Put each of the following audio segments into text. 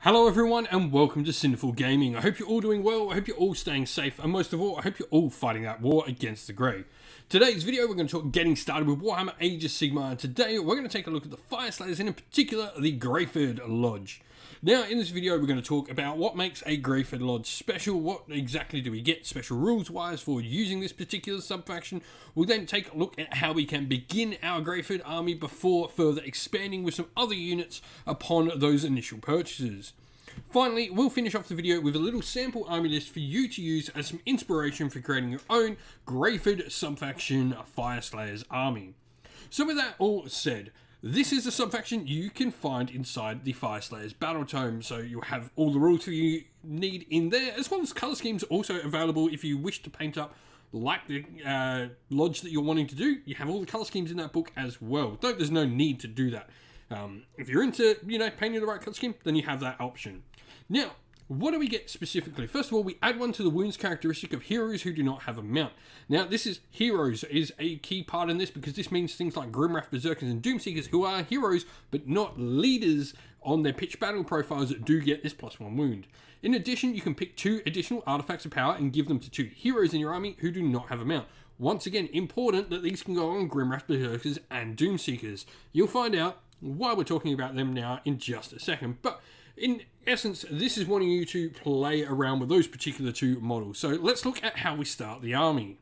Hello everyone and welcome to Sinful Gaming. I hope you're all doing well, I hope you're all staying safe, and most of all, I hope you're all fighting that war against the Grey. Today's video we're going to talk getting started with Warhammer Age of Sigmar, and today we're going to take a look at the Fyreslayers and in particular the Greyfyrd Lodge. Now in this video we're going to talk about what makes a Greyfyrd Lodge special, what exactly do we get special rules wise for using this particular subfaction. We'll then take a look at how we can begin our Greyfyrd army before further expanding with some other units upon those initial purchases. Finally, we'll finish off the video with a little sample army list for you to use as some inspiration for creating your own Greyfyrd subfaction Fyreslayers army. So with that all said, this is a subfaction you can find inside the Fyreslayers battle tome, so you'll have all the rules you need in there, as well as colour schemes also available if you wish to paint up like the lodge that you're wanting to do. You have all the colour schemes in that book as well. There's no need to do that. If you're into, painting the right colour scheme, then you have that option. Now, what do we get specifically? First of all, we add one to the wounds characteristic of heroes who do not have a mount. Now, this is heroes is a key part in this because this means things like Grimwrath Berserkers and Doomseekers who are heroes but not leaders on their pitch battle profiles that do get this +1 wound. In addition, you can pick 2 additional artifacts of power and give them to 2 heroes in your army who do not have a mount. Once again, important that these can go on Grimwrath Berserkers and Doomseekers. You'll find out why we're talking about them now in just a second. But in essence, this is wanting you to play around with those particular 2 models. So let's look at how we start the army.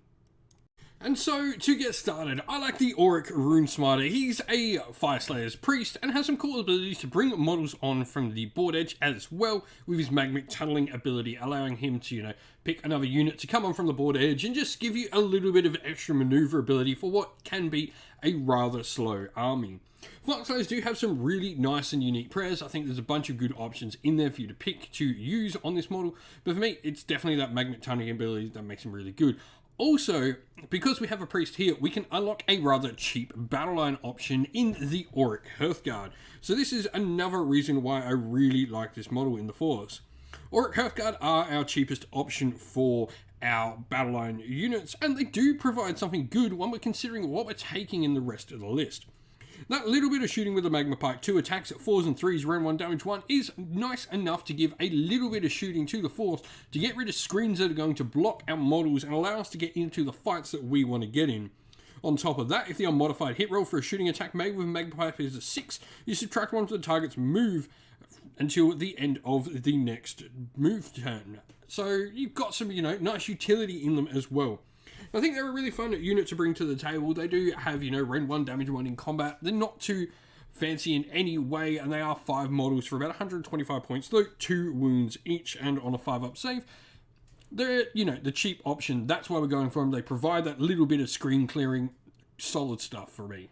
And so, to get started, I like the Auric Runesmarter. He's a Fyreslayers priest and has some cool abilities to bring models on from the board edge as well, with his magmic tunneling ability, allowing him to, pick another unit to come on from the board edge and just give you a little bit of extra maneuverability for what can be a rather slow army. Fyreslayers do have some really nice and unique prayers. I think there's a bunch of good options in there for you to pick to use on this model, but for me, it's definitely that magmic tunneling ability that makes him really good. Also, because we have a priest here, we can unlock a rather cheap battle line option in the Auric Hearthguard. So this is another reason why I really like this model in the force. Auric Hearthguard are our cheapest option for our battle line units, and they do provide something good when we're considering what we're taking in the rest of the list. That little bit of shooting with the Magma Pike, 2 attacks at 4s and 3s, round 1, damage 1, is nice enough to give a little bit of shooting to the force to get rid of screens that are going to block our models and allow us to get into the fights that we want to get in. On top of that, if the unmodified hit roll for a shooting attack made with Magma Pike is a 6, you subtract 1 from the target's move until the end of the next move turn. So you've got some, nice utility in them as well. I think they're a really fun unit to bring to the table. They do have, rend 1, damage 1 in combat. They're not too fancy in any way, and they are 5 models for about 125 points, though 2 wounds each, and on a 5-up save. They're, the cheap option. That's why we're going for them. They provide that little bit of screen clearing, solid stuff for me.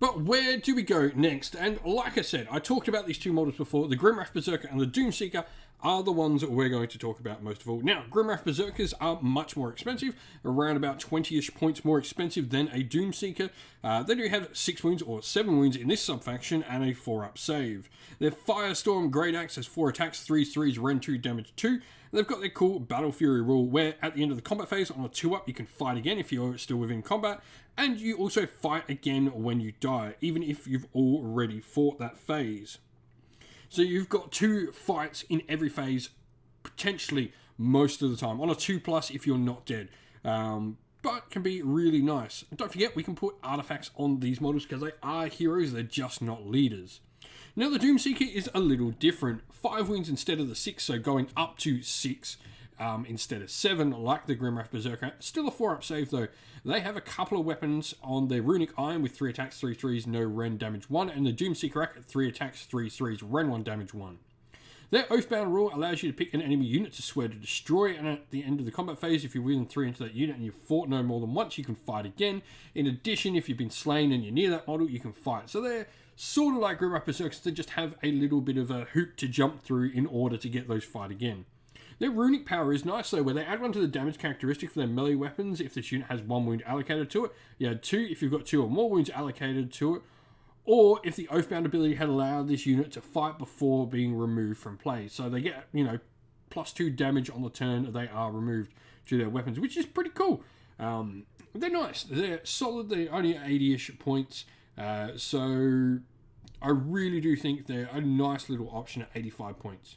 But where do we go next? And like I said, I talked about these 2 models before. The Grimwrath Berserker and the Doomseeker are the ones that we're going to talk about most of all. Now, Grimwrath Berserkers are much more expensive, around about 20-ish points more expensive than a Doomseeker. They do have 6 wounds or 7 wounds in this subfaction and a 4-up save. Their Firestorm Great Axe has 4 attacks, 3s, rend 2, damage 2. And they've got their cool Battle Fury rule where at the end of the combat phase on a 2-up you can fight again if you're still within combat, and you also fight again when you die, even if you've already fought that phase. So you've got 2 fights in every phase, potentially most of the time, on a 2+ if you're not dead. But can be really nice. And don't forget, we can put artifacts on these models because they are heroes, they're just not leaders. Now the Doomseeker is a little different. 5 wounds instead of the 6, so going up to 6 instead of 7, like the Grimwrath Berserker. Still a 4-up save though. They have a couple of weapons on their Runic Iron with 3 attacks, 3s, no rend, damage 1, and the Doomseeker Axe 3 attacks, 3s, rend 1, damage 1. Their Oathbound rule allows you to pick an enemy unit to swear to destroy, and at the end of the combat phase, if you're within 3 into that unit and you've fought no more than once, you can fight again. In addition, if you've been slain and you're near that model, you can fight. So they're sort of like Grimwrath Berserkers, they just have a little bit of a hoop to jump through in order to get those fight again. Their runic power is nice though, where they add 1 to the damage characteristic for their melee weapons if this unit has 1 wound allocated to it. You add 2 if you've got 2 or more wounds allocated to it, or if the Oathbound ability had allowed this unit to fight before being removed from play. So they get, +2 damage on the turn they are removed to their weapons, which is pretty cool. They're nice. They're solid. They're only 80-ish points. So I really do think they're a nice little option at 85 points.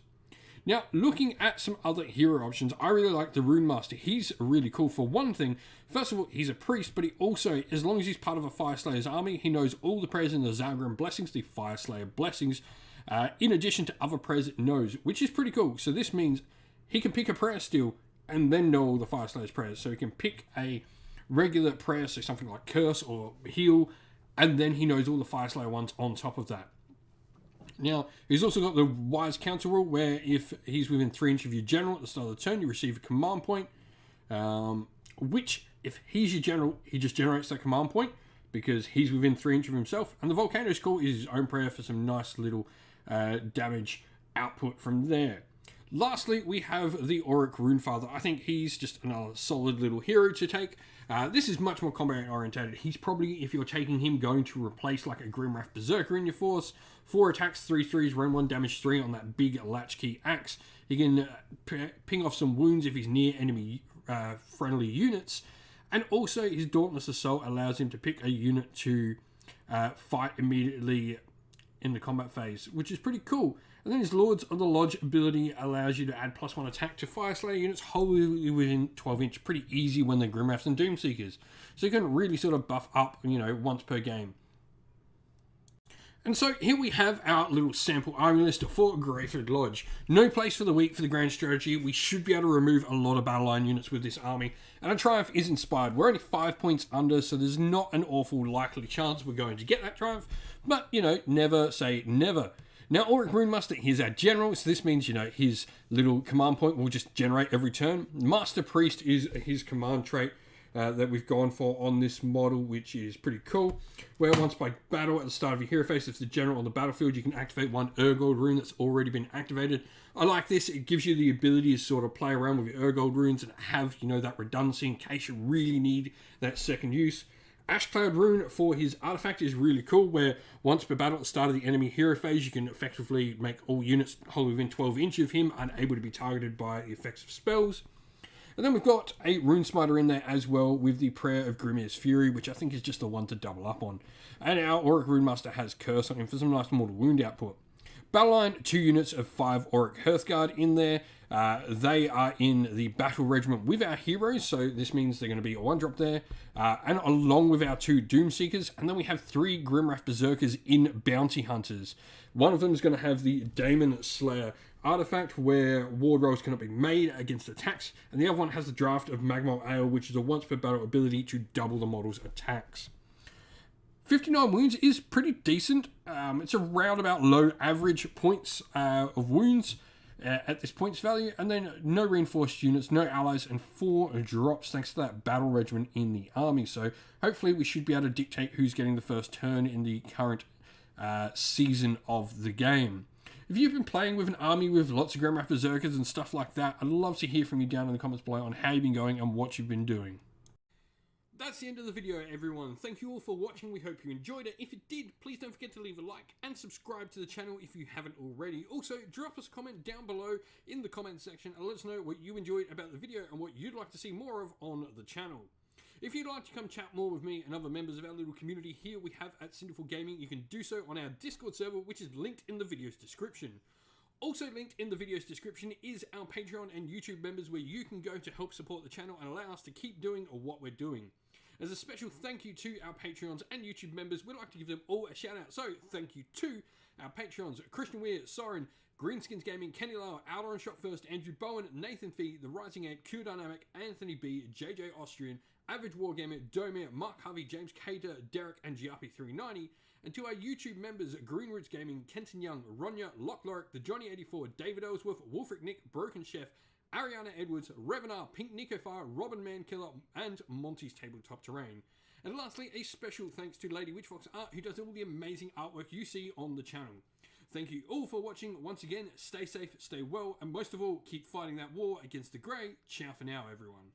Now, looking at some other hero options, I really like the Rune Master. He's really cool for one thing. First of all, he's a priest, but he also, as long as he's part of a Fyreslayers army, he knows all the prayers in the Zagran blessings, the Fyreslayer blessings, in addition to other prayers it knows, which is pretty cool. So this means he can pick a prayer still and then know all the Fyreslayers prayers. So he can pick a regular prayer, so something like Curse or Heal, and then he knows all the Fyreslayer ones on top of that. Now, he's also got the Wise Counter rule, where if he's within 3 inches of your general at the start of the turn, you receive a command point, which, if he's your general, he just generates that command point, because he's within 3 inches of himself. And the Volcano Skull is his own prayer for some nice little damage output from there. Lastly, we have the Auric Runefather. I think he's just another solid little hero to take. This is much more combat orientated. He's probably, if you're taking him, going to replace like a Grimwrath Berserker in your force. 4 attacks, 3/3s, run 1, damage 3 on that big latchkey axe. He can ping off some wounds if he's near enemy friendly units. And also his Dauntless Assault allows him to pick a unit to fight immediately in the combat phase, which is pretty cool. And then his Lords of the Lodge ability allows you to add +1 attack to Fyreslayer units wholly within 12 inch. Pretty easy when they're Grimwraths and Doomseekers. So you can really sort of buff up, once per game. And so here we have our little sample army list for Greyfyrd Lodge. No place for the weak for the grand strategy. We should be able to remove a lot of battle line units with this army. And a Triumph is inspired. We're only 5 points under, so there's not an awful likely chance we're going to get that Triumph. But, never say never. Now, Auric Runemaster, he's our general, so this means, his little command point will just generate every turn. Master Priest is his command trait that we've gone for on this model, which is pretty cool. Where once by battle at the start of your hero phase, if the general on the battlefield, you can activate 1 Urgold rune that's already been activated. I like this. It gives you the ability to sort of play around with your Urgold runes and have, that redundancy in case you really need that second use. Ashcloud rune for his artifact is really cool, where once per battle at the start of the enemy hero phase, you can effectively make all units wholly within 12 inches of him unable to be targeted by the effects of spells. And then we've got a Rune Smiter in there as well with the Prayer of Grimir's Fury, which I think is just the one to double up on. And our Auric Runemaster has Curse on him for some nice mortal wound output. Battleline, 2 units of 5 Auric Hearthguard in there. They are in the battle regiment with our heroes, so this means they're going to be a 1-drop there. And along with our 2 Doomseekers. And then we have 3 Grimwrath Berserkers in Bounty Hunters. One of them is going to have the Daemon Slayer artifact, where ward rolls cannot be made against attacks. And the other one has the Draft of Magma Ale, which is a once per battle ability to double the model's attacks. 59 wounds is pretty decent. It's around about low average points of wounds at this points value. And then no reinforced units, no allies, and 4 drops thanks to that battle regiment in the army. So hopefully we should be able to dictate who's getting the first turn in the current season of the game. If you've been playing with an army with lots of Grimwrath Berserkers and stuff like that, I'd love to hear from you down in the comments below on how you've been going and what you've been doing. That's the end of the video, everyone. Thank you all for watching. We hope you enjoyed it. If you did, please don't forget to leave a like and subscribe to the channel if you haven't already. Also, drop us a comment down below in the comments section and let us know what you enjoyed about the video and what you'd like to see more of on the channel. If you'd like to come chat more with me and other members of our little community here we have at Sinful Gaming, you can do so on our Discord server, which is linked in the video's description. Also linked in the video's description is our Patreon and YouTube members, where you can go to help support the channel and allow us to keep doing what we're doing. As a special thank you to our Patreons and YouTube members, we'd like to give them all a shout out. So thank you to our Patreons: Christian Weir, Soren, Greenskins Gaming, Kenny Lauer, Outer and Shot First, Andrew Bowen, Nathan Fee, The Rising Ant, Q Dynamic, Anthony B, JJ Austrian, Average Wargamer, Domir, Mark Harvey, James Cater, Derek, and Giappi390. And to our YouTube members: Greenroots Gaming, Kenton Young, Ronya, Lock Lorick, The Johnny84, David Ellsworth, Wolfric Nick, Broken Chef, Ariana Edwards, Revenar, Pink Nico Fire, Robin Mankiller, and Monty's Tabletop Terrain. And lastly, a special thanks to Lady Witchfox Art, who does all the amazing artwork you see on the channel. Thank you all for watching. Once again, stay safe, stay well, and most of all, keep fighting that war against the Grey. Ciao for now, everyone.